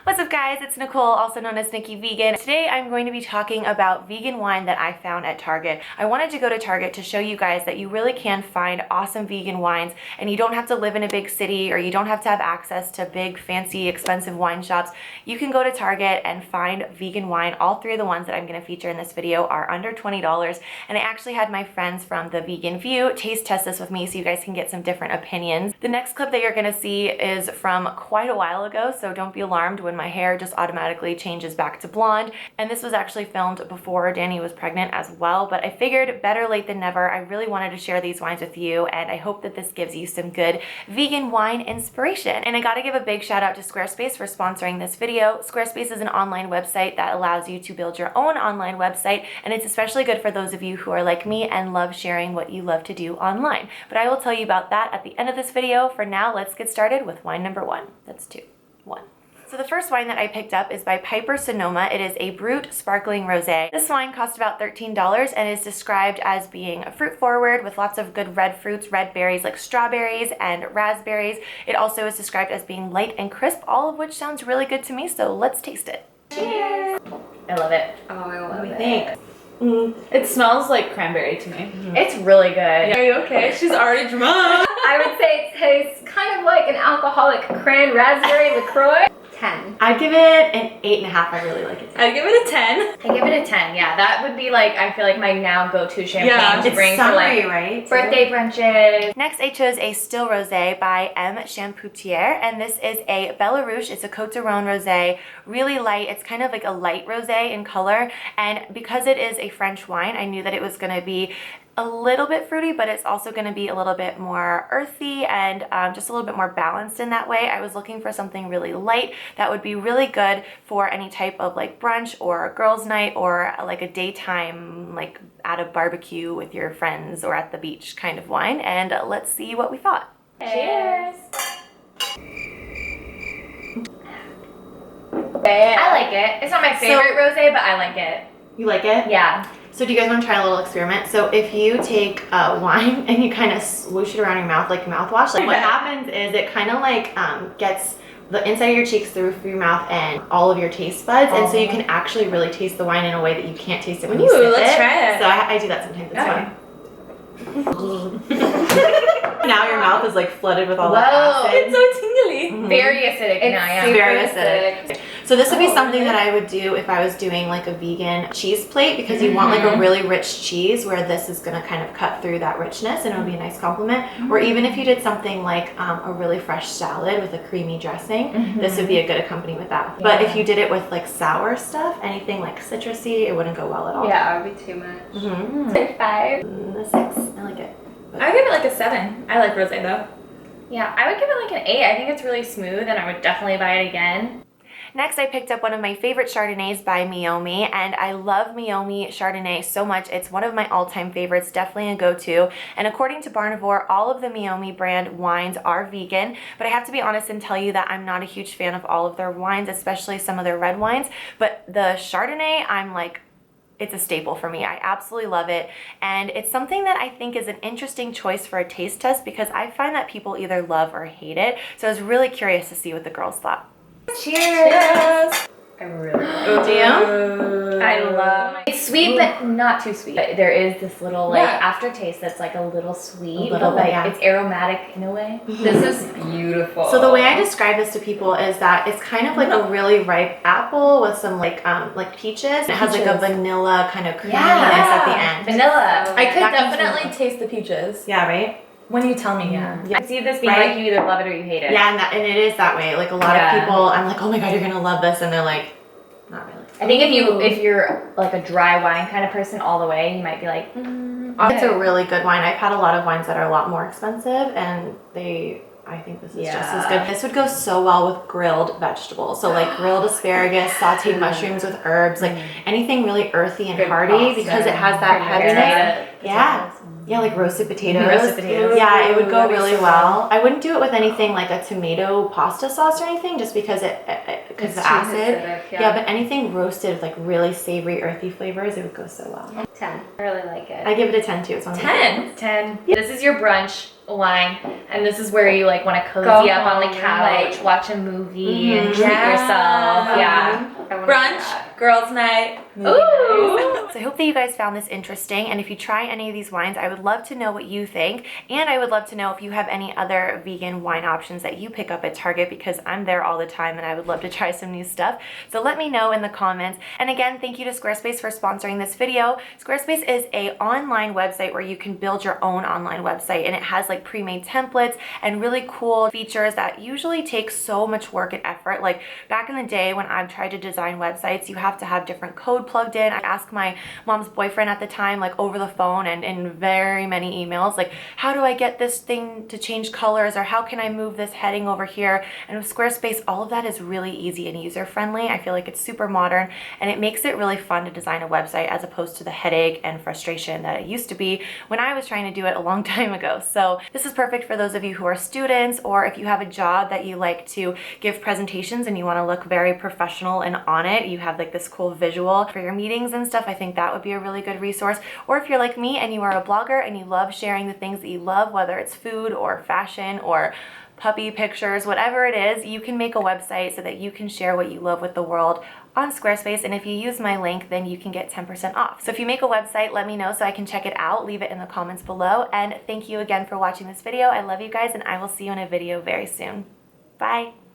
What's up guys, it's Nicole, also known as Nikki Vegan. Today I'm going to be talking about vegan wine that I found at Target. I wanted to go to Target to show you guys that you really can find awesome vegan wines and you don't have to live in a big city or you don't have to have access to big, fancy, expensive wine shops. You can go to Target and find vegan wine. All three of the ones that I'm going to feature in this video are under $20, and I actually had my friends from the Vegan View taste test this with me so you guys can get some different opinions. The next clip that you're going to see is from quite a while ago, so don't be alarmed when my hair just automatically changes back to blonde. And this was actually filmed before Dani was pregnant as well, but I figured better late than never. I really wanted to share these wines with you, and I hope that this gives you some good vegan wine inspiration. And I gotta give a big shout out to Squarespace for sponsoring this video. Squarespace is an online website that allows you to build your own online website, and it's especially good for those of you who are like me and love sharing what you love to do online. But I will tell you about that at the end of this video. For now, let's get started with wine number one. That's two. One. So the first wine that I picked up is by Piper Sonoma. It is a Brut sparkling rosé. This wine cost about $13 and is described as being fruit forward with lots of good red fruits, red berries like strawberries and raspberries. It also is described as being light and crisp, all of which sounds really good to me, so let's taste it. Cheers! I love it. Oh, I love it. What do you think? It smells like cranberry to me. It's really good. Are you okay? She's already drunk. I would say it tastes kind of like an alcoholic cran raspberry LaCroix. 10. I'd give it an 8.5. I really like it. I'd give it a 10. I give it a 10. Yeah, that would be like, I feel like my now go-to champagne to bring for summery, like right? birthday brunches. Next, I chose a still rosé by Champtier, and this is a Belaruche. It's a Côte d'Aron rosé, really light. It's kind of like a light rosé in color, and because it is a French wine, I knew that it was going to be a little bit fruity, but it's also going to be a little bit more earthy and just a little bit more balanced in that way. I was looking for something really light that would be really good for any type of like brunch or girls' night or like a daytime, like at a barbecue with your friends or at the beach kind of wine. And let's see what we thought. Cheers. I like it. It's not my favorite rosé, but I like it. You like it? Yeah. So do you guys want to try a little experiment? So if you take wine and you kind of swoosh it around your mouth like mouthwash, like what happens is it kind of like gets the inside of your cheeks through your mouth and all of your taste buds, and so you can actually really taste the wine in a way that you can't taste it when you sip it. Let's try it. So I do that sometimes. It's fun. Now your mouth is like flooded with all that acid. It's so tingly. Very acidic now, yeah. Very acidic. So this would be something that I would do if I was doing like a vegan cheese plate, because you want like a really rich cheese where this is going to kind of cut through that richness and it would be a nice compliment. Or even if you did something like a really fresh salad with a creamy dressing, this would be a good accompaniment with that. Yeah. But if you did it with like sour stuff, anything like citrusy, it wouldn't go well at all. Yeah, it would be too much. 5. A 6. I like it. But I give it like a 7. I like rosé though. Yeah, I would give it like an 8. I think it's really smooth and I would definitely buy it again. Next, I picked up one of my favorite Chardonnays by Meiomi, and I love Meiomi Chardonnay so much. It's one of my all-time favorites, definitely a go-to. And according to Barnivore, all of the Meiomi brand wines are vegan, but I have to be honest and tell you that I'm not a huge fan of all of their wines, especially some of their red wines. But the Chardonnay, I'm like, it's a staple for me. I absolutely love it. And it's something that I think is an interesting choice for a taste test because I find that people either love or hate it. So I was really curious to see what the girls thought. Cheers! I really like it. Do you? I love it. It's sweet, but not too sweet. But there is this little like aftertaste that's like a little sweet, but like it's aromatic in a way. This is beautiful. So the way I describe this to people is that it's kind of like a really ripe apple with some like peaches. It has like a vanilla kind of creaminess at the end. Vanilla. I could definitely taste the peaches. Yeah, right? When you tell me, I see this being like you either love it or you hate it. Yeah, and it is that way. Like a lot of people, I'm like, oh my god, you're gonna love this, and they're like, not really. I think if you're like a dry wine kind of person all the way, you might be like, It's a really good wine. I've had a lot of wines that are a lot more expensive, and I think this is just as good. This would go so well with grilled vegetables. So like grilled asparagus, sauteed mushrooms with herbs, like anything really earthy and hearty because it has that heaviness. Yeah, like roasted potatoes. Yeah, it would go really well. I wouldn't do it with anything like a tomato pasta sauce or anything, just because it because It's the too acid. acidic, Yeah, but anything roasted with like really savory, earthy flavors, it would go so well. 10. I really like it. I give it a 10 too. It's one of my 10. 10. This is your brunch wine, and this is where you like want to cozy up on the couch, like, watch a movie, and treat Yeah. yourself. Yeah. I wanna do Brunch, that. girls' night, movie night. Ooh. So I hope that you guys found this interesting, and if you try any of these wines, I would love to know what you think, and I would love to know if you have any other vegan wine options that you pick up at Target, because I'm there all the time and I would love to try some new stuff. So let me know in the comments. And again, thank you to Squarespace for sponsoring this video. Squarespace is an online website where you can build your own online website, and it has like pre-made templates and really cool features that usually take so much work and effort. Like back in the day when I've tried to design websites, you have to have different code plugged in. I asked my mom's boyfriend at the time, like over the phone and in very many emails, like, how do I get this thing to change colors, or how can I move this heading over here? And with Squarespace, all of that is really easy and user-friendly. I feel like it's super modern, and it makes it really fun to design a website as opposed to the headache and frustration that it used to be when I was trying to do it a long time ago. So this is perfect for those of you who are students, or if you have a job that you like to give presentations and you want to look very professional and on it, you have like this cool visual for your meetings and stuff. I think that would be a really good resource. Or if you're like me and you are a blogger and you love sharing the things that you love, whether it's food or fashion or puppy pictures, whatever it is, you can make a website so that you can share what you love with the world on Squarespace. And if you use my link, then you can get 10% off. So if you make a website, let me know so I can check it out. Leave it in the comments below. And thank you again for watching this video. I love you guys, and I will see you in a video very soon. Bye.